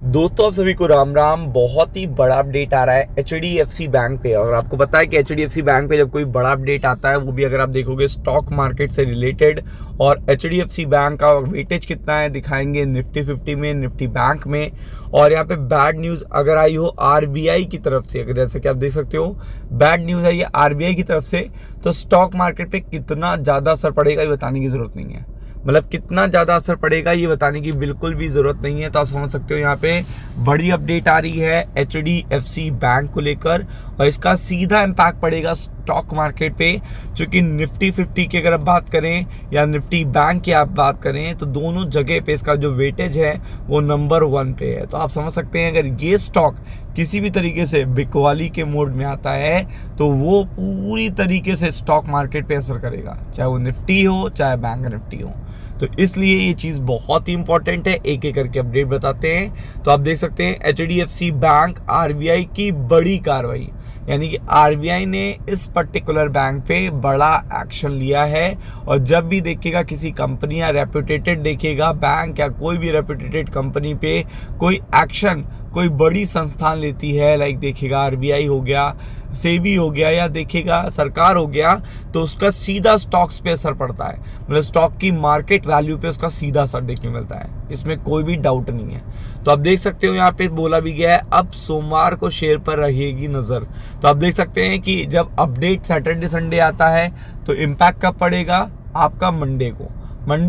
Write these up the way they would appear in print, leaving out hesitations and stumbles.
दोस्तों आप सभी को राम राम। बहुत ही बड़ा अपडेट आ रहा है एचडीएफसी बैंक पे। और आपको पता है कि एचडीएफसी बैंक पे जब कोई बड़ा अपडेट आता है, वो भी अगर आप देखोगे स्टॉक मार्केट से रिलेटेड, और एचडीएफसी बैंक का वेटेज कितना है दिखाएंगे निफ्टी 50 में, निफ्टी बैंक में। और यहाँ पे बैड न्यूज़ अगर आई हो आरबीआई की तरफ से, अगर जैसे कि आप देख सकते हो बैड न्यूज़ आई है आरबीआई की तरफ से, तो स्टॉक मार्केट पे कितना ज़्यादा असर पड़ेगा ये बताने की ज़रूरत नहीं है। मतलब कितना ज़्यादा असर पड़ेगा ये बताने की बिल्कुल भी ज़रूरत नहीं है। तो आप समझ सकते हो यहाँ पे बड़ी अपडेट आ रही है एचडीएफसी बैंक को लेकर, और इसका सीधा इम्पैक्ट पड़ेगा स्टॉक मार्केट पे। क्योंकि निफ्टी 50 की अगर आप बात करें या निफ्टी बैंक की आप बात करें, तो दोनों जगह पे इसका जो वेटेज है वो नंबर 1 पे है। तो आप समझ सकते हैं अगर ये स्टॉक किसी भी तरीके से बिकवाली के मोड में आता है, तो वो पूरी तरीके से स्टॉक मार्केट पे असर करेगा, चाहे वो निफ्टी हो चाहे बैंक निफ्टी हो। तो इसलिए ये चीज़ बहुत ही इंपॉर्टेंट है, एक एक करके अपडेट बताते हैं। तो आप देख सकते हैं एचडीएफसी बैंक आरबीआई की बड़ी कार्रवाई, यानी कि आरबीआई ने इस पर्टिकुलर बैंक पे बड़ा एक्शन लिया है। और जब भी देखिएगा किसी कंपनी या रेप्यूटेटेड देखिएगा बैंक या कोई भी रेप्यूटेटेड कंपनी पे कोई एक्शन कोई बड़ी संस्थान लेती है, लाइक देखिएगा आरबीआई हो गया, सेबी हो गया, या देखिएगा सरकार हो गया, तो उसका सीधा स्टॉक्स पे असर पड़ता है। मतलब स्टॉक की मार्केट वैल्यू पे उसका सीधा असर देखने मिलता है, इसमें कोई भी डाउट नहीं है। तो आप देख सकते हो यहाँ पे बोला भी गया है अब सोमवार को शेयर पर रहेगी नजर। तो आप देख सकते हैं कि जब अपडेट सैटरडे संडे आता है तो इम्पैक्ट कब पड़ेगा आपका मंडे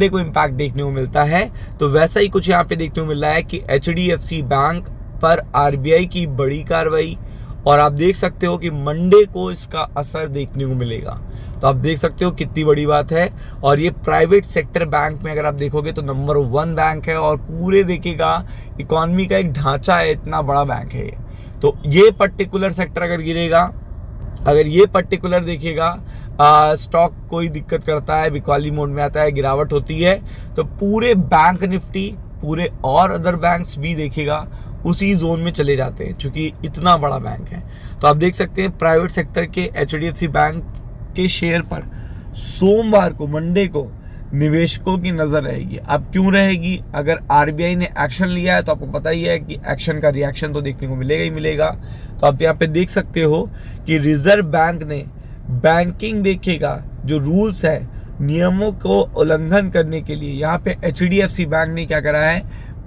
को इम्पैक्ट देखने को मिलता है। तो वैसा ही कुछ यहाँ पे देखने को मिल रहा है कि एचडीएफसी बैंक पर आरबीआई की बड़ी कार्रवाई, और आप देख सकते हो कि मंडे को इसका असर देखने को मिलेगा। तो आप देख सकते हो कितनी बड़ी बात है। और ये प्राइवेट सेक्टर बैंक में अगर आप देखोगे तो नंबर 1 बैंक है, और पूरे देखिएगा इकोनॉमी का एक ढांचा है, इतना बड़ा बैंक है ये। तो ये पर्टिकुलर सेक्टर अगर गिरेगा, अगर ये पर्टिकुलर देखिएगा स्टॉक कोई दिक्कत करता है, बिकवाली मोड में आता है, गिरावट होती है, तो पूरे बैंक निफ्टी पूरे और अदर बैंक्स भी देखिएगा उसी जोन में चले जाते हैं, क्योंकि इतना बड़ा बैंक है। तो आप देख सकते हैं प्राइवेट सेक्टर के एचडीएफसी बैंक के शेयर पर सोमवार को मंडे को निवेशकों की नजर रहेगी। अब क्यों रहेगी? अगर आरबीआई ने एक्शन लिया है तो आपको पता ही है कि एक्शन का रिएक्शन तो देखने को मिलेगा ही मिलेगा। तो आप यहाँ पे देख सकते हो कि रिजर्व बैंक ने बैंकिंग देखिएगा जो रूल्स है नियमों को उल्लंघन करने के लिए, यहाँ पे एचडीएफसी बैंक ने क्या करा है,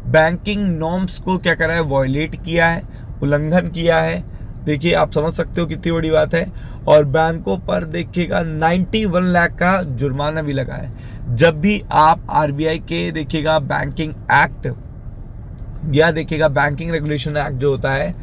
बैंकिंग नॉर्म्स को क्या करा है, वॉयलेट किया है, उल्लंघन किया है। देखिए आप समझ सकते हो कितनी बड़ी बात है। और बैंकों पर देखिएगा 91 लाख का जुर्माना भी लगा है। जब भी आप आरबीआई के देखिएगा बैंकिंग एक्ट या देखिएगा बैंकिंग रेगुलेशन एक्ट जो होता है,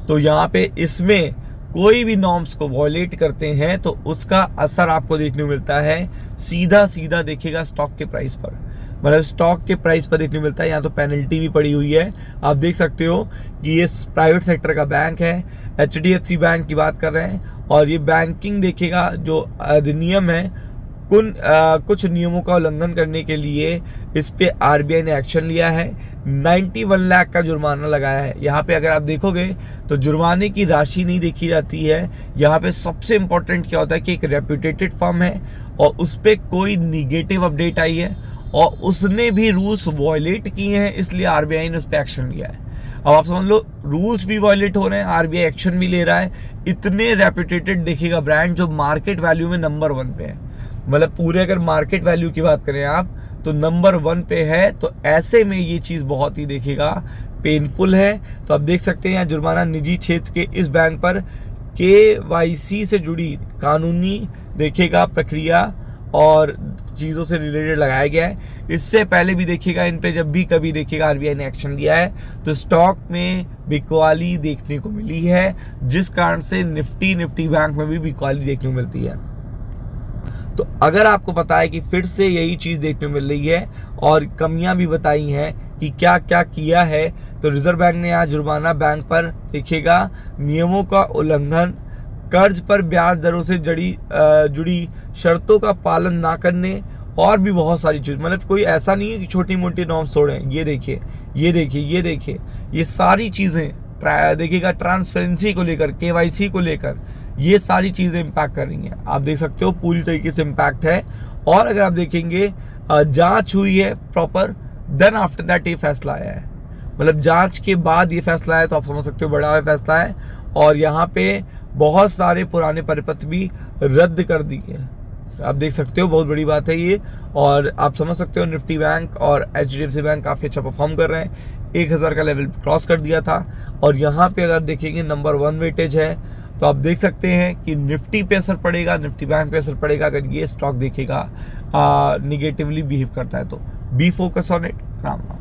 तो यहाँ पे इसमें कोई भी नॉर्म्स को वॉयलेट करते हैं तो उसका असर आपको देखने को मिलता है सीधा देखिएगा स्टॉक के प्राइस पर। मतलब स्टॉक के प्राइस पर देखने को मिलता है। यहाँ तो पेनल्टी भी पड़ी हुई है। आप देख सकते हो कि ये प्राइवेट सेक्टर का बैंक है, एचडीएफसी बैंक की बात कर रहे हैं। और ये बैंकिंग देखिएगा जो अधिनियम है, कुछ नियमों का उल्लंघन करने के लिए इस पे आरबीआई ने एक्शन लिया है। 91 लाख का जुर्माना लगाया है। यहाँ पे अगर आप देखोगे तो जुर्माने की राशि नहीं देखी जाती है। यहाँ पे सबसे इम्पोर्टेंट क्या होता है कि एक रेप्यूटेटेड फर्म है और उस पर कोई निगेटिव अपडेट आई है और उसने भी रूल्स वॉयलेट किए हैं, इसलिए आरबीआई ने उस पर एक्शन लिया है। अब आप समझ लो रूल्स भी वॉयलेट हो रहे हैं, आरबीआई एक्शन भी ले रहा है। इतने रेप्यूटेटेड देखिएगा ब्रांड जो मार्केट वैल्यू में नंबर 1 पे है, मतलब पूरे अगर मार्केट वैल्यू की बात करें आप तो नंबर 1 पे है। तो ऐसे में ये चीज़ बहुत ही देखिएगा पेनफुल है। तो आप देख सकते हैं यहाँ जुर्माना निजी क्षेत्र के इस बैंक पर केवाईसी से जुड़ी कानूनी देखिएगा प्रक्रिया और चीज़ों से रिलेटेड लगाया गया है। इससे पहले भी देखिएगा इन पे जब भी कभी देखिएगा आरबीआई ने एक्शन लिया है तो स्टॉक में बिकवाली देखने को मिली है, जिस कारण से निफ्टी बैंक में भी बिकवाली देखने को मिलती है। तो अगर आपको पता है कि फिर से यही चीज़ देखने को मिल रही है और कमियां भी बताई हैं कि क्या क्या किया है, तो रिजर्व बैंक ने यहाँ जुर्माना बैंक पर देखिएगा नियमों का उल्लंघन, कर्ज पर ब्याज दरों से जुड़ी शर्तों का पालन ना करने, और भी बहुत सारी चीज़। मतलब कोई ऐसा नहीं है कि छोटी मोटी नॉर्म्स तोड़े। ये देखिए ये सारी चीज़ें देखिएगा ट्रांसपेरेंसी को लेकर, केवाईसी को लेकर, ये सारी चीज़ें इम्पैक्ट कर रही हैं। आप देख सकते हो पूरी तरीके से इम्पैक्ट है। और अगर आप देखेंगे जांच हुई है प्रॉपर, देन आफ्टर दैट ये फैसला आया है। मतलब जांच के बाद ये फैसला है, तो आप समझ सकते हो बड़ा फैसला है। और यहाँ पे बहुत सारे पुराने परिपत्र भी रद्द कर दिए हैं, आप देख सकते हो, बहुत बड़ी बात है ये। और आप समझ सकते हो निफ्टी बैंक और HDFC बैंक काफ़ी अच्छा परफॉर्म कर रहे हैं, 1000 का लेवल क्रॉस कर दिया था। और यहाँ पे अगर देखेंगे नंबर 1 वेटेज है, तो आप देख सकते हैं कि निफ्टी पे असर पड़ेगा, निफ्टी बैंक पे असर पड़ेगा अगर ये स्टॉक देखेगा निगेटिवली बिहेव करता है तो। B focus on it. Ram Ram.